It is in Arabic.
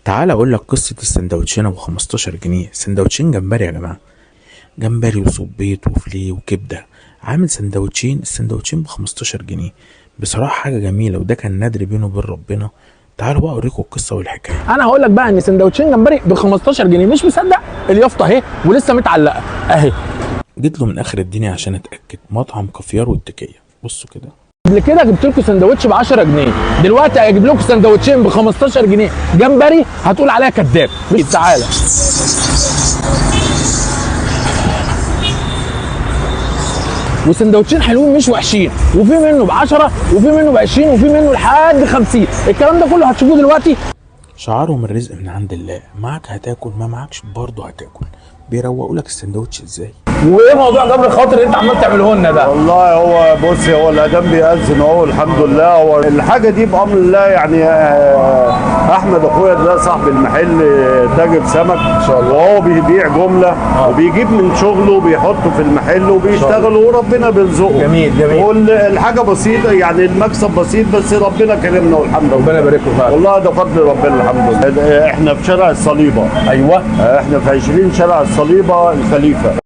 تعال اقول لك قصه السندوتشين ابو 15 جنيه. سندوتشين جمبري يا جماعه، جمبري وصبيط وفليه وكبده. عامل سندوتشين، السندوتشين ب 15 جنيه. بصراحه حاجه جميله، وده كان نادر بينه وبين ربنا. تعالوا بقى اوريكم القصه والحكايه. انا هقول لك بقى ان سندوتشين جمبري ب 15 جنيه. مش مصدق؟ اليافطه اهي ولسه متعلقه اهي. جيت له من اخر الدنيا عشان اتاكد. مطعم كافيار والتكيه، بصوا كده. قبل كده جبت لكم سندوتش ب 10 جنيه، دلوقتي هجيب لكم سندوتشين ب 15 جنيه جمبري. هتقول عليا كذاب. مش تعالى. وسندوتشين حلوين مش وحشين، وفي منه ب 10 وفي منه ب 20 وفي منه لحد 50. الكلام ده كله هتشوفوه دلوقتي. شعارهم الرزق من عند الله، معاك هتاكل ما معاكش برضه هتاكل. بيروقوا لك السندوتش ازاي. وايه موضوع جبر الخاطر اللي انت عمال تعمله لنا ده؟ والله هو بص، هو الاذان بيأذن اهو الحمد لله. هو الحاجه دي بامر الله يعني. احمد اخويا ده صاحب المحل تاجر سمك ان شاء الله، وهو بيبيع جمله وبيجيب من شغله وبيحطه في المحل وبيشتغل وربنا بيرزقه. جميل جميل. والحاجه بسيطه يعني، المكسب بسيط بس ربنا كرمنا والحمد لله. ربنا يبارك له. والله ده فضل ربنا الحمد لله. احنا في شارع الصليبه. ايوه احنا في 20 شارع الصليبه الخليفه.